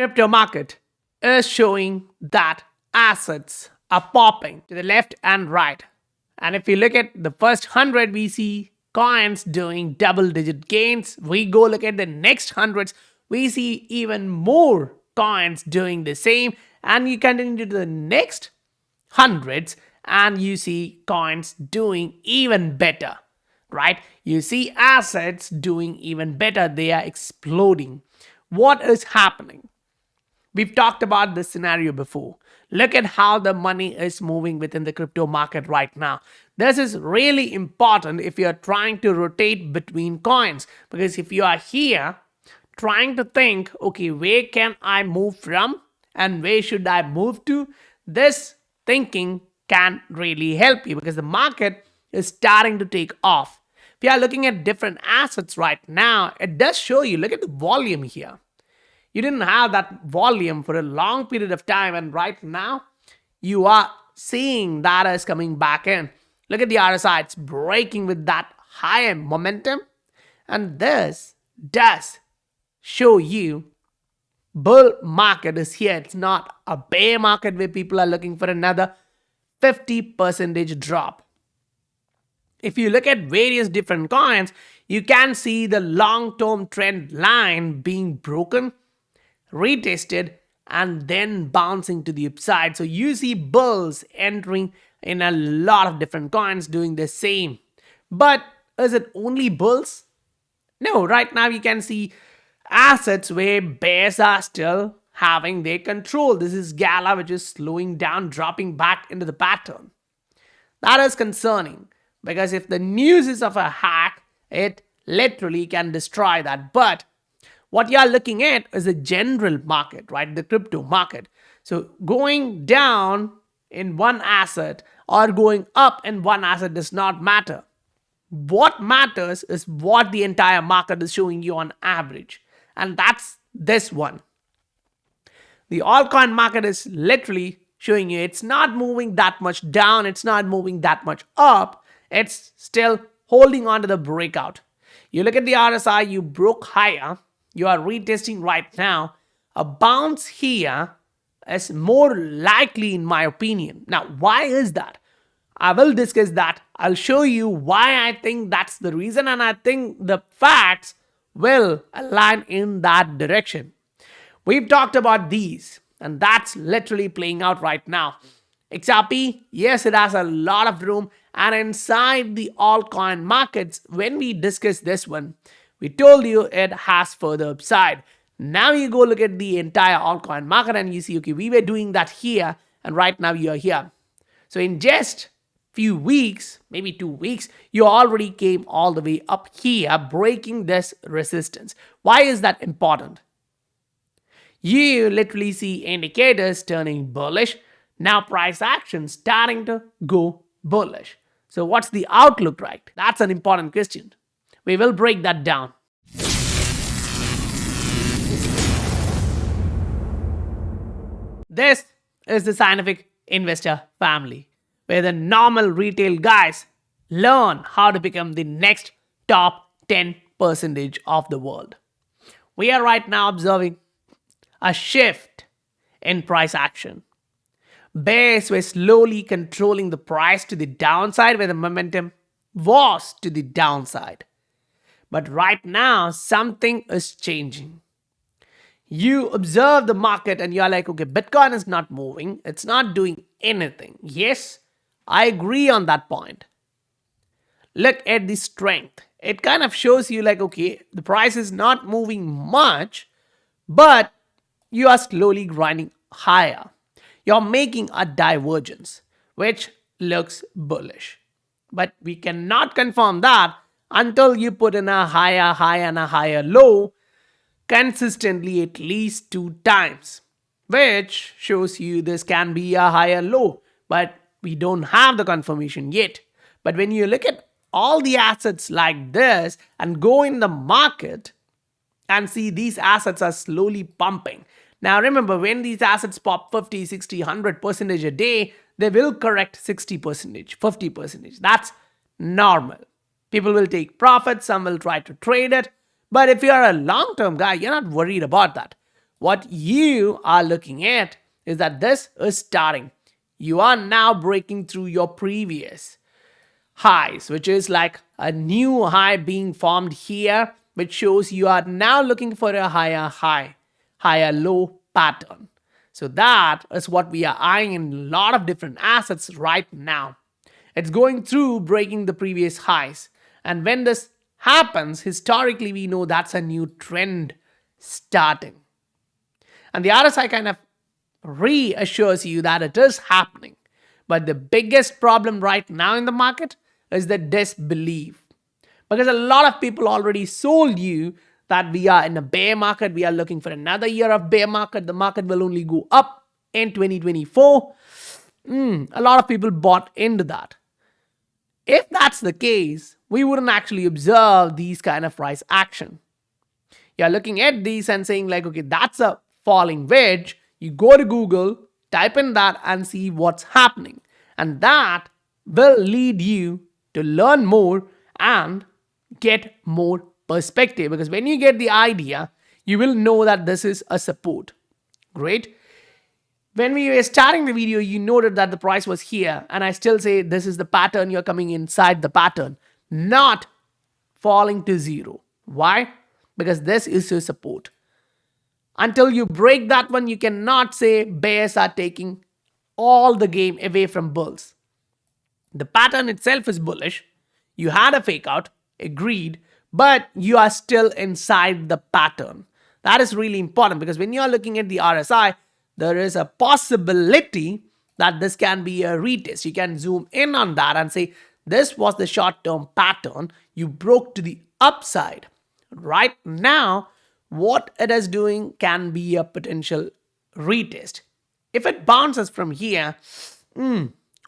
crypto market is showing that assets are popping to the left and right. And if you look at the first 100, we see coins doing double-digit gains. We go look at the next hundreds, we see even more coins doing the same. And you continue to the next hundreds and you see coins doing even better, right? You see assets doing even better. They are exploding. What is happening? We've talked about this scenario before. Look at how the money is moving within the crypto market right now. This is really important if you're trying to rotate between coins, because if you are here trying to think, okay, where can I move from and where should I move to? This thinking can really help you because the market is starting to take off. If you are looking at different assets right now, it does show you, look at the volume here. You didn't have that volume for a long period of time, and right now you are seeing that is coming back in. Look at the RSI, it's breaking with that higher momentum, and this does show you bull market is here. It's not a bear market where people are looking for another 50% drop. If you look at various different coins, you can see the long-term trend line being broken, retested, and then bouncing to the upside. So you see bulls entering in a lot of different coins doing the same. But is it only bulls? No, right now you can see assets where bears are still having their control. This is Gala, which is slowing down, dropping back into the pattern. That is concerning because if the news is of a hack, it literally can destroy that. But what you are looking at is a general market, right? The crypto market. So going down in one asset or going up in one asset does not matter. What matters is what the entire market is showing you on average. And that's this one. The altcoin market is literally showing you it's not moving that much down. It's not moving that much up. It's still holding on to the breakout. You look at the RSI, you broke higher. You are retesting right now. A bounce here is more likely in my opinion. Now, why is that? I will discuss that. I'll show you why I think that's the reason, and I think the facts will align in that direction. We've talked about these, and that's literally playing out right now. XRP, yes, it has a lot of room, and inside the altcoin markets, when we discuss this one, we told you it has further upside. Now you go look at the entire altcoin market and you see, okay, we were doing that here and right now you are here. So in just few weeks, maybe 2 weeks, you already came all the way up here, breaking this resistance. Why is that important? You literally see indicators turning bullish. Now price action starting to go bullish. So what's the outlook, right? That's an important question. We will break that down. This is the scientific investor family, where the normal retail guys learn how to become the next top 10% of the world. We are right now observing a shift in price action. Bears were slowly controlling the price to the downside where the momentum was to the downside. But right now, something is changing. You observe the market and you're like, okay, Bitcoin is not moving. It's not doing anything. Yes, I agree on that point. Look at the strength. It kind of shows you like, okay, the price is not moving much, but you are slowly grinding higher. You're making a divergence, which looks bullish. But we cannot confirm that until you put in a higher high and a higher low consistently at least 2 times, which shows you this can be a higher low, but we don't have the confirmation yet. But when you look at all the assets like this and go in the market and see these assets are slowly pumping. Now remember, when these assets pop 50, 60, 100% a day, they will correct 60%, 50%. That's normal. People will take profits, some will try to trade it. But if you're a long-term guy, you're not worried about that. what you are looking at is that this is starting. You are now breaking through your previous highs, which is like a new high being formed here, which shows you are now looking for a higher high, higher low pattern. So that is what we are eyeing in a lot of different assets right now. It's going through breaking the previous highs. And when this happens, historically, we know that's a new trend starting. And the RSI kind of reassures you that it is happening. But the biggest problem right now in the market is the disbelief. Because a lot of people already sold you that we are in a bear market, we are looking for another year of bear market, the market will only go up in 2024. A lot of people bought into that. If that's the case, we wouldn't actually observe these kind of price action. You're looking at these and saying like, okay, that's a falling wedge. You go to Google, type in that and see what's happening. And that will lead you to learn more and get more perspective. Because when you get the idea, you will know that this is a support. Great. When we were starting the video, you noted that the price was here. And I still say this is the pattern. You're coming inside the pattern, not falling to zero. Why? Because this is your support. Until you break that one, you cannot say bears are taking all the game away from bulls. The pattern itself is bullish. You had a fake out, agreed, but you are still inside the pattern. That is really important because when you are looking at the RSI, there is a possibility that this can be a retest. You can zoom in on that and say, this was the short-term pattern. You broke to the upside. Right now, what it is doing can be a potential retest. If it bounces from here,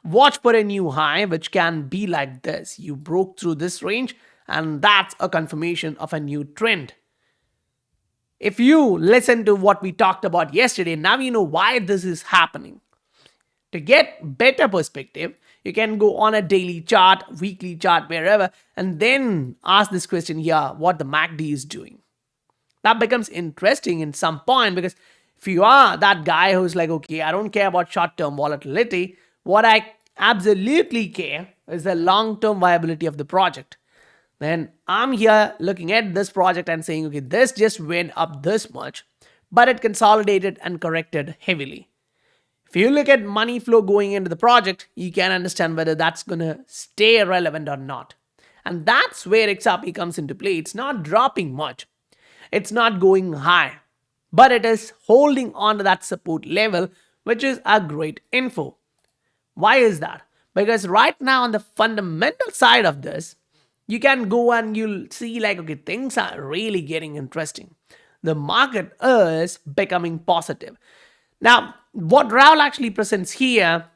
watch for a new high, which can be like this. You broke through this range, and that's a confirmation of a new trend. If you listen to what we talked about yesterday, now you know why this is happening. To get better perspective, you can go on a daily chart, weekly chart, wherever, and then ask this question here, what the MACD is doing. That becomes interesting in some point because if you are that guy who's like, okay, I don't care about short-term volatility, what I absolutely care is the long-term viability of the project. Then I'm here looking at this project and saying, okay, this just went up this much, but it consolidated and corrected heavily. If you look at money flow going into the project, you can understand whether that's going to stay relevant or not. And that's where XRP comes into play. It's not dropping much. It's not going high, but it is holding on to that support level, which is a great info. Why is that? Because right now on the fundamental side of this, you can go and you'll see like, okay, things are really getting interesting. The market is becoming positive. Now, what Raul actually presents here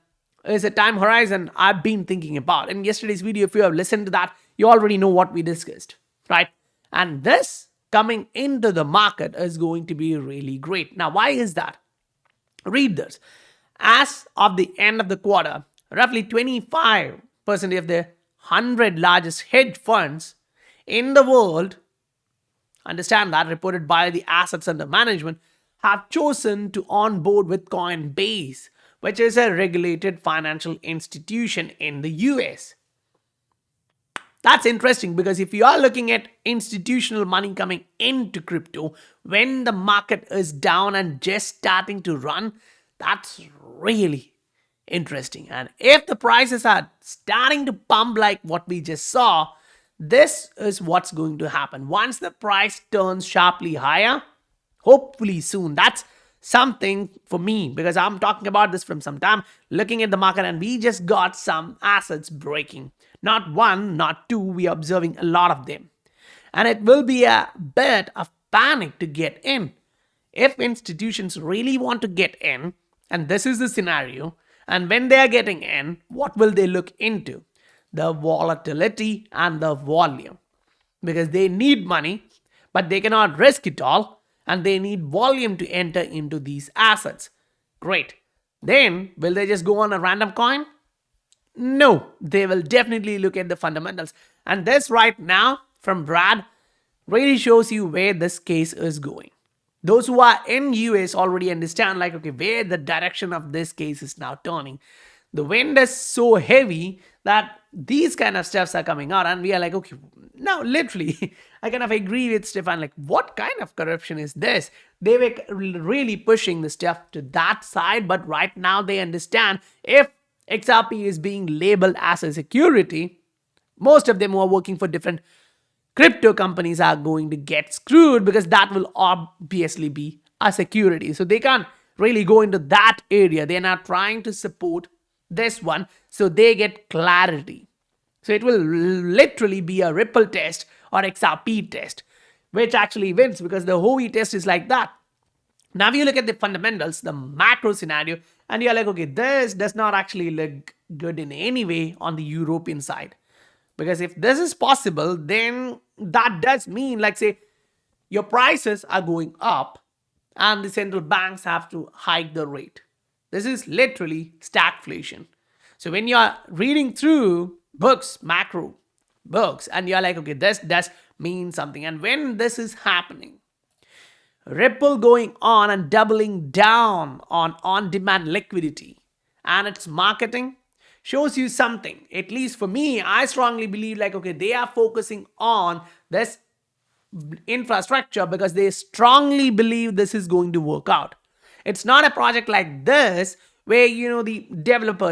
is a time horizon I've been thinking about. In yesterday's video, if you have listened to that, you already know what we discussed, right? And this coming into the market is going to be really great. Now, why is that? Read this. As of the end of the quarter, roughly 25% of the 100 largest hedge funds in the world, understand that, reported by the assets under management, have chosen to onboard with Coinbase, which is a regulated financial institution in the US. That's interesting because if you are looking at institutional money coming into crypto when the market is down and just starting to run, that's really interesting. And if the prices are starting to pump like what we just saw, this is what's going to happen. Once the price turns sharply higher, hopefully soon, that's something for me because I'm talking about this from some time, looking at the market, and we just got some assets breaking. Not one, not two, we are observing a lot of them. And it will be a bit of panic to get in. If institutions really want to get in, and this is the scenario, and when they are getting in, what will they look into? The volatility and the volume. Because they need money, but they cannot risk it all, and they need volume to enter into these assets. Great. Then, will they just go on a random coin? No, they will definitely look at the fundamentals. And this right now from Brad really shows you where this case is going. Those who are in US already understand like, okay, where the direction of this case is now turning. The wind is so heavy that these kind of stuffs are coming out, and we are like, okay, now literally I kind of agree with Stefan, like what kind of corruption is this? They were really pushing the stuff to that side, but right now they understand if XRP is being labeled as a security, most of them who are working for different crypto companies are going to get screwed, because that will obviously be a security. So they can't really go into that area. They're not trying to support this one, so they get clarity. So it will literally be a Ripple test or XRP test, which actually wins, because the Howey test is like that. Now you look at the fundamentals, the macro scenario, and you're like, okay, this does not actually look good in any way on the European side. Because if this is possible, then that does mean, like, say, your prices are going up and the central banks have to hike the rate. This is literally stagflation. So when you're reading through books, macro books, and you're like, okay, this does mean something. And when this is happening, Ripple going on and doubling down on demand liquidity and its marketing shows you something. At least for me, I strongly believe like, okay, they are focusing on this infrastructure because they strongly believe this is going to work out. It's not a project like this where, the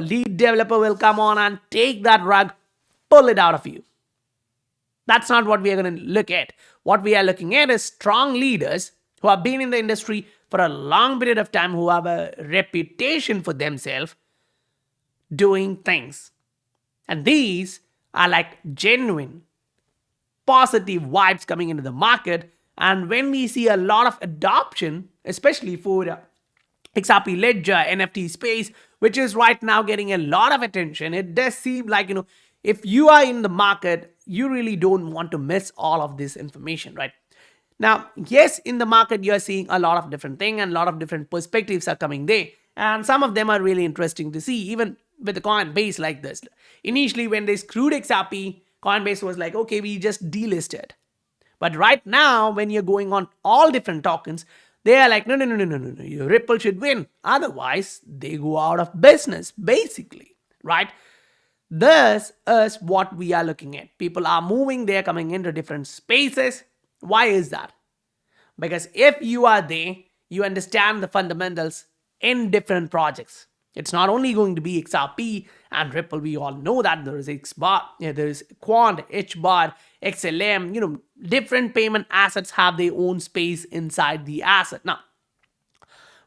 lead developer will come on and take that rug, pull it out of you. That's not what we are going to look at. What we are looking at is strong leaders who have been in the industry for a long period of time, who have a reputation for themselves doing things. And these are like genuine, positive vibes coming into the market. And when we see a lot of adoption, especially for XRP Ledger, NFT space, which is right now getting a lot of attention, it does seem like, if you are in the market, you really don't want to miss all of this information, right? Now, yes, in the market, you're seeing a lot of different things and a lot of different perspectives are coming there. And some of them are really interesting to see, even with the Coinbase like this. Initially, when they screwed XRP, Coinbase was like, okay, we just delisted. But right now, when you're going on all different tokens, they are like, no, your Ripple should win. Otherwise, they go out of business, basically, right? This is what we are looking at. People are moving, they're coming into different spaces. Why is that? Because if you are there, you understand the fundamentals in different projects. It's not only going to be XRP and Ripple. We all know that there is XBAR, there is Quant, HBAR, XLM. Different payment assets have their own space inside the asset. Now,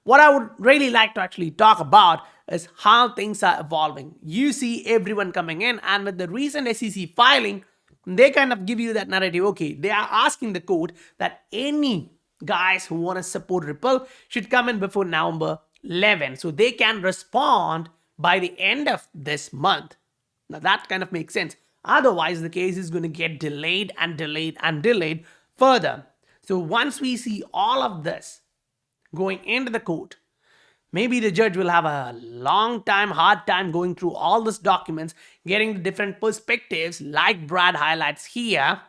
what I would really like to actually talk about is how things are evolving. You see everyone coming in, and with the recent SEC filing, they kind of give you that narrative. Okay, they are asking the court that any guys who want to support Ripple should come in before November 11, so they can respond by the end of this month. Now that kind of makes sense. Otherwise, the case is going to get delayed and delayed and delayed further. So once we see all of this going into the court, maybe the judge will have a hard time going through all these documents, getting the different perspectives, like Brad highlights here,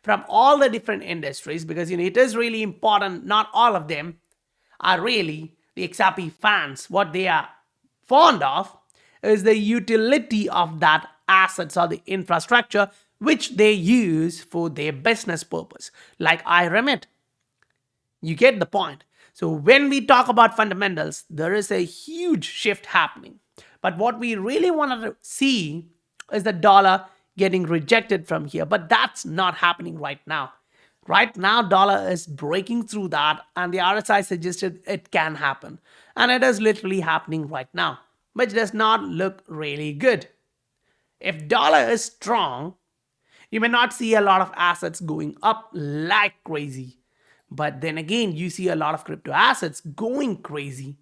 from all the different industries, because it is really important. Not all of them are really the XRP fans. What they are fond of is the utility of that assets or the infrastructure which they use for their business purpose, like iRemit. You get the point. So when we talk about fundamentals, there is a huge shift happening. But what we really want to see is the dollar getting rejected from here. But that's not happening right now. Right now, dollar is breaking through that, and the RSI suggested it can happen. And it is literally happening right now, which does not look really good. If dollar is strong, you may not see a lot of assets going up like crazy. But then again, you see a lot of crypto assets going crazy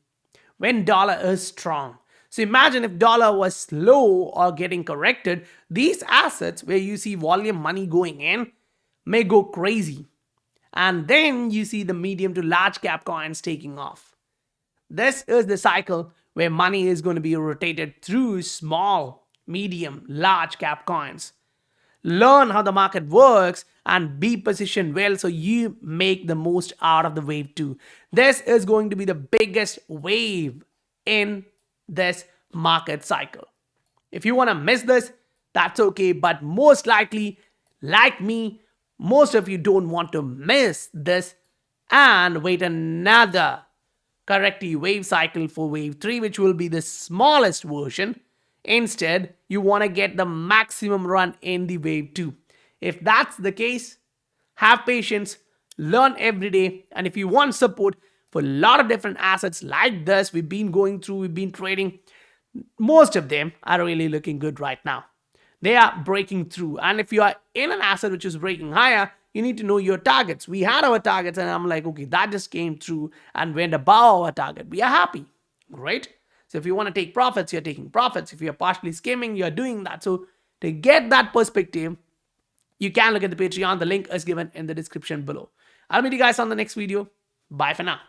when dollar is strong. So imagine if dollar was slow or getting corrected, these assets where you see volume money going in may go crazy. And then you see the medium to large cap coins taking off. This is the cycle where money is going to be rotated through small, medium, large cap coins. learn how the market works, and be positioned well so you make the most out of the wave 2. This is going to be the biggest wave in this market cycle. If you want to miss this, that's okay, but most likely, like me, most of you don't want to miss this and wait another corrective wave cycle for wave 3, which will be the smallest version. Instead, you want to get the maximum run in the wave 2. If that's the case, have patience, learn every day, and if you want support for a lot of different assets like this, we've been trading, most of them are really looking good right now. They are breaking through. And if you are in an asset which is breaking higher, you need to know your targets. We had our targets, and I'm like, okay, that just came through and went above our target. We are happy, right? So if you want to take profits, you're taking profits. If you're partially skimming, you're doing that. So to get that perspective, you can look at the Patreon. The link is given in the description below. I'll meet you guys on the next video. Bye for now.